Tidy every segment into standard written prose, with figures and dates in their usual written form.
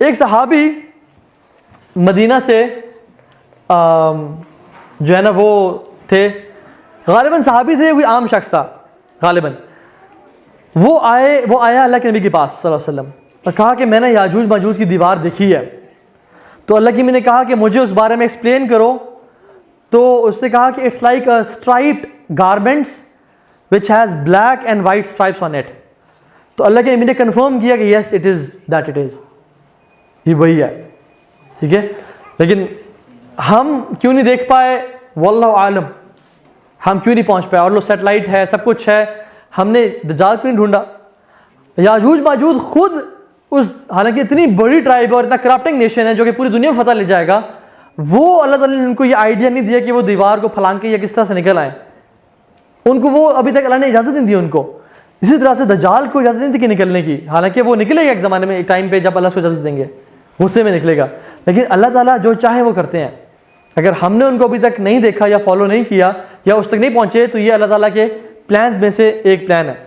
एक सहाबी मदीना से जो है ना वो थे, गालिबन सहाबी थे, कोई आम शख्स था गालिबन। वो आया अल्लाह के नबी के पास सल्लल्लाहु अलैहि वसल्लम और कहा कि मैंने याजूज माजूज की दीवार देखी है। तो अल्लाह की मैंने कहा कि मुझे उस बारे में एक्सप्लेन करो। तो उसने कहा कि it's like a striped garments which has black and white stripes on it. तो अल्लाह के नबी ने कन्फर्म किया कि yes it is that, it is, ये वही है। ठीक है, लेकिन हम क्यों नहीं देख पाए, वल्लाहु आलम, हम क्यों नहीं पहुंच पाए। और लो सेटेलाइट है, सब कुछ है, हमने दज्जाल क्यों नहीं ढूंढा। याजूज माजूज खुद उस, हालांकि इतनी बड़ी ट्राइब और इतना करप्टिंग नेशन है जो कि पूरी दुनिया में फतह ले जाएगा, वो अल्लाह ताला ने उनको ये आइडिया नहीं दिया कि वो दीवार को फलांग के या किस तरह से निकल आए। उनको वो अभी तक अल्लाह ने इजाज़त नहीं दी उनको। इसी तरह से दज्जाल को इजाज़त नहीं थी कि निकलने की, हालांकि वो निकलेगा एक ज़माने में, एक टाइम पे जब अल्लाह को इजाज़त देंगे, गुस्से में निकलेगा। लेकिन अल्लाह ताला जो चाहे वो करते हैं। अगर हमने उनको अभी तक नहीं देखा या फॉलो नहीं किया या उस तक नहीं पहुंचे, तो ये अल्लाह ताला के प्लान्स में से एक प्लान है।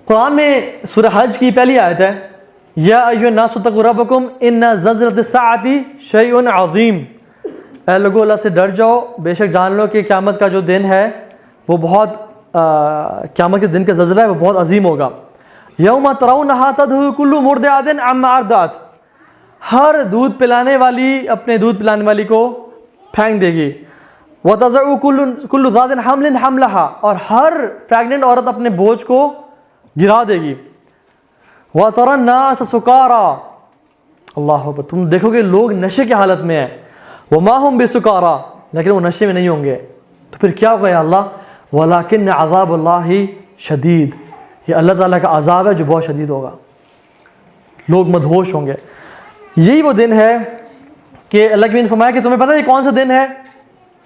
कुरान में सूरह हज की पहली आयत है, या अय्युहन्नासु इत्तक़ू रब्बकुम इन्ना ज़ल्ज़लतस्साअति शैउन अज़ीम। ऐ लोगों, अल्लाह से डर जाओ, बेशक जान लो कि क़यामत का जो दिन है वो बहुत, क़यामत के दिन का ज़ल्ज़ला है वो बहुत अजीम होगा। यौम तरौनहा तज़हलु कुल्लु मुर्दिअतिन अम्मा अर्दअत। हर दूध पिलाने वाली अपने दूध पिलाने वाली को फेंक देगी। व तज़उ कुल्लु ज़ातिन हम्लिन हम्लहा। और हर प्रेग्नेंट औरत अपने बोझ को गिरा देगी। व तरन नास सुकारा। अल्लाह अकबर, तुम देखोगे लोग नशे की हालत में है। व मा हुम बिसुकारा, लेकिन वो नशे में नहीं होंगे। तो फिर क्या होगा या अल्लाह, वलाकिन अज़ाबुल्लाहि शदीद, ये अल्लाह ताला का अज़ाब है जो बहुत शदीद होगा, लोग मदहोश होंगे। यही वो दिन है कि अल्लाह के नबी ने फरमाया कि तुम्हें पता है ये कौन सा दिन है।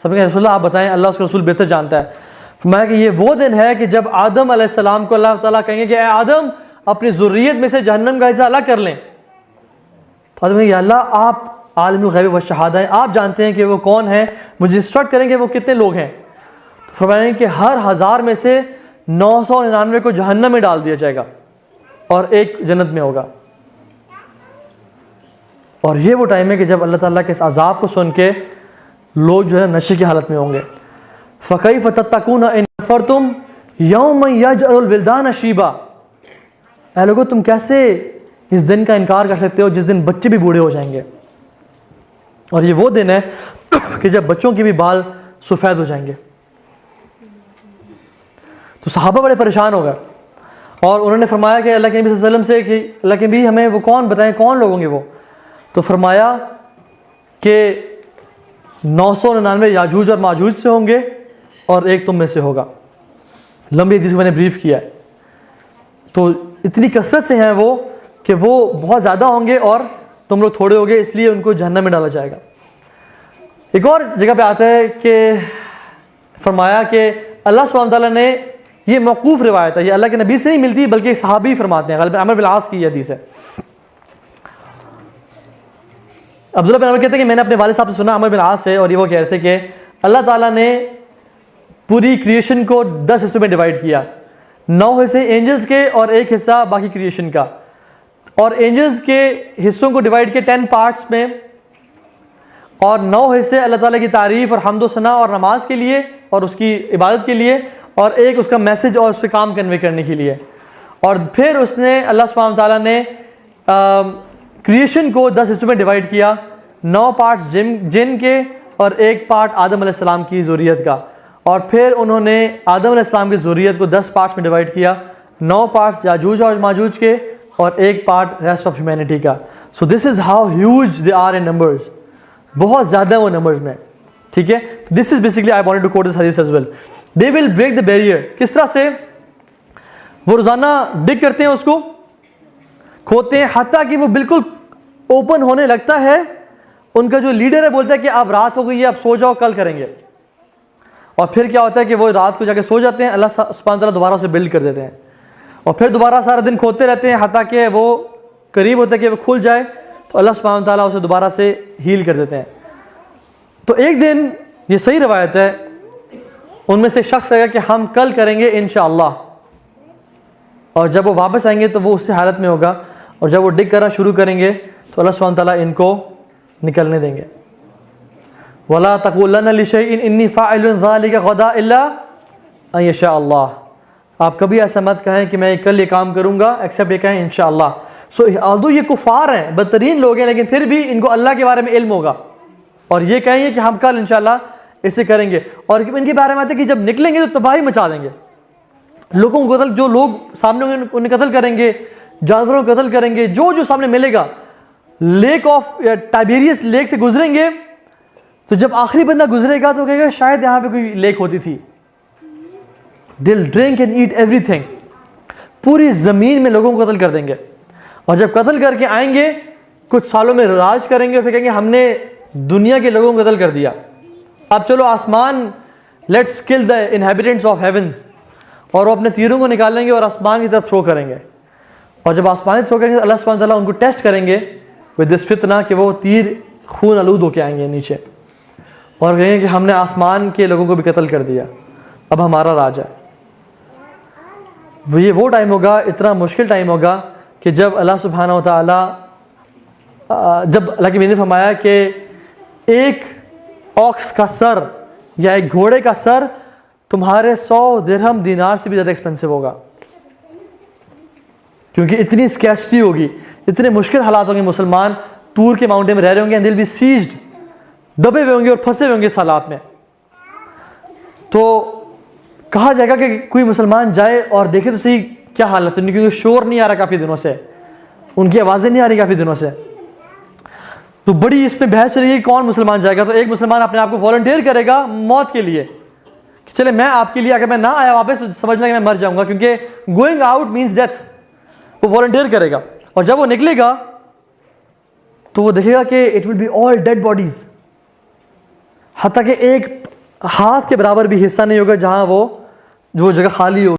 सबने कहा रसूलल्लाह आप बताएं, अल्लाह उसके रसूल बेहतर जानता है। फरमाया कि ये वो दिन है कि जब आदम अलैहिस्सलाम को अल्लाह ताला कहेंगे कि ए आदम, अपनी ज़ुर्रियत में से जहन्नम का हिस्सा अलग कर लें। तो आदम कहेंगे अल्लाह आप आलिमुल गैब व शहादा हैं, आप जानते हैं कि वो कौन है, मुझे इंस्ट्रक्ट करेंगे वो कितने लोग हैं। तो फरमाया कि हर 1000 में से 999 को जहन्नम में डाल दिया जाएगा और एक जन्नत में होगा। और ये वो टाइम है कि जब अल्लाह ताला के इस अज़ाब को सुन के लोग जो है नशे की हालत में होंगे। फ़कैफ़ तत्तक़ून इन कफ़रतुम यौम यजअलुल विल्दान शीबा। ऐ लोगों, तुम कैसे इस दिन का इनकार कर सकते हो जिस दिन बच्चे भी बूढ़े हो जाएंगे। और ये वो दिन है कि जब बच्चों के भी बाल सफ़ेद हो जाएंगे। तो सहाबा बड़े परेशान हो गए और उन्होंने फरमाया कि अल्लाह के नबी सल्लल्लाहु अलैहि वसल्लम से कि अल्लाह के नबी हमें वो कौन बताएं, कौन लोग होंगे वो। तो फरमाया कि 999 याजूज और माजूज से होंगे और एक तुम में से होगा। लंबी हदीस को मैंने ब्रीफ किया है। तो इतनी कसरत से हैं वो कि वो बहुत ज़्यादा होंगे और तुम लोग थोड़े होंगे, इसलिए उनको जहन्नम में डाला जाएगा। एक और जगह पे आता है कि फरमाया कि अल्लाह सुब्हानहू तआला ने, ये मौकूफ़ रिवायत है, ये अल्लाह के नबी से नहीं मिलती बल्कि सहाबी फरमाते हैं, ग़ालिबन अमर बिन आस की हदीस है। अब्दुल्लाह बिन अमर कहते हैं कि मैंने अपने वालिद साहब से सुना, अमर बिन आस से, और ये वो कह रहे थे कि अल्लाह ताला ने पूरी क्रिएशन को 10 हिस्सों में डिवाइड किया। 9 हिस्से एंजल्स के और 1 हिस्सा बाकी क्रिएशन का। और एंजल्स के हिस्सों को डिवाइड किया 10 पार्ट्स में, और 9 हिस्से अल्लाह ताला की तारीफ़ और हम्द व सना और नमाज के लिए और उसकी इबादत के लिए, और 1 उसका मैसेज और उससे काम कन्वे करने के लिए। और फिर उसने अल्लाह सुब्हानहू तआला ने क्रिएशन को 10 हिस्सों में डिवाइड किया। 9 पार्ट्स जिन के और 1 पार्ट आदम अलैहिस्सलाम की ज़ुर्रियत का। और फिर उन्होंने आदम अलैहिस्सलाम की ज़ुर्रियत को 10 पार्ट्स में डिवाइड किया। 9 पार्ट्स याजूज और माजूज के और 1 पार्ट रेस्ट ऑफ ह्यूमैनिटी का। So this is how huge they are in numbers, बहुत ज़्यादा वो नंबर्स में। ठीक है, this is basically I wanted to quote this हदीस as well. They will break the barrier. किस तरह से वो रोज़ाना डिग करते हैं, उसको खोदते हैं, हत्ता कि वो बिल्कुल ओपन होने लगता है। उनका जो लीडर है बोलता है कि अब रात हो गई है, अब सो जाओ, कल करेंगे। और फिर क्या होता है कि वो रात को जाके सो जाते हैं, अल्लाह सुब्हानहू तआला दोबारा उसे बिल्ड कर देते हैं। और फिर दोबारा सारा दिन खोदते रहते हैं, हत्ता कि वो करीब होता है कि वो खुल जाए, तो अल्लाह सुब्हानहू तआला उसे दोबारा से हील कर देते हैं। तो एक दिन, ये सही रवायत है, उनमें से शख्स कहेगा कि हम कल करेंगे इंशाअल्लाह। और जब वो वापस आएंगे तो वो उसी हालत में होगा और जब वो डिग करना शुरू करेंगे तो अल्लाह सुब्हानहू तआला इनको निकलने देंगे। वला तक़ूलन्ना लिशैइन इन्नी फ़ाइलुन ज़ालिका गदा इल्ला अन यशा अल्लाह। आप कभी ऐसा मत कहें कि मैं कल ये काम करूँगा एक्सेप्ट ये कहें इंशाअल्लाह। सो आल्दो ये कुफ़ार हैं, बदतरीन लोग हैं, लेकिन फिर भी इनको अल्लाह के बारे में इल्म होगा और ये कहेंगे कि हम कल इंशाअल्लाह इसे करेंगे। और इनके बारे में आते हैं कि जब निकलेंगे तो तबाही मचा देंगे, लोगों को कत्ल, जो लोग सामने होंगे उन्हें कत्ल करेंगे, जानवरों को कत्ल करेंगे, जो जो सामने मिलेगा। लेक ऑफ टाइबेरियस लेक से गुजरेंगे तो जब आखिरी बंदा गुजरेगा तो कहेगा शायद यहाँ पे कोई लेक होती थी। दिल ड्रिंक एंड ईट एवरीथिंग, पूरी ज़मीन में लोगों को कत्ल कर देंगे। और जब कत्ल करके आएंगे कुछ सालों में राज करेंगे और फिर कहेंगे हमने दुनिया के लोगों को कत्ल कर दिया, अब चलो आसमान, let's kill the inhabitants of heavens. और वो अपने तीरों को निकालेंगे और आसमान की तरफ थ्रो करेंगे। और जब आसमान थ्रो करेंगे तो अल्लाह सुब्हानहू तआला उनको टेस्ट करेंगे विद दिस फितना कि वो तीर खून आलूद होके आएंगे नीचे और कहेंगे कि हमने आसमान के लोगों को भी कत्ल कर दिया, अब हमारा राज है। ये वो टाइम होगा, इतना मुश्किल टाइम होगा कि जब अल्लाह सुब्हानहू तआला, जब अल्लाह की ने फरमाया कि एक ऑक्स का सर या एक घोड़े का सर तुम्हारे 100 दिरहम दीनार से भी ज़्यादा एक्सपेंसिव होगा, क्योंकि इतनी स्कैर्सिटी होगी, इतने मुश्किल हालात होंगे। मुसलमान तूर के माउंटेन में रह रहे होंगे, दिल भी सीज्ड, दबे हुए होंगे और फंसे हुए होंगे इस हालात में। तो कहा जाएगा कि कोई मुसलमान जाए और देखे तो सही क्या हालत है, क्योंकि शोर नहीं आ रहा काफ़ी दिनों से, उनकी आवाज़ें नहीं आ रही काफ़ी दिनों से। तो बड़ी इसमें बहस चलेगी कौन मुसलमान जाएगा। तो एक मुसलमान अपने आप को वॉलंटियर करेगा मौत के लिए कि चले मैं आपके लिए, अगर मैं ना आया वापस तो समझ लें कि मैं मर जाऊंगा, क्योंकि गोइंग आउट मीन्स डेथ। वो वॉलंटियर करेगा और जब वो निकलेगा तो वो देखेगा कि it will be all dead bodies, हत्ता कि एक हाथ के बराबर भी हिस्सा नहीं होगा जहां वो जो जगह खाली हो।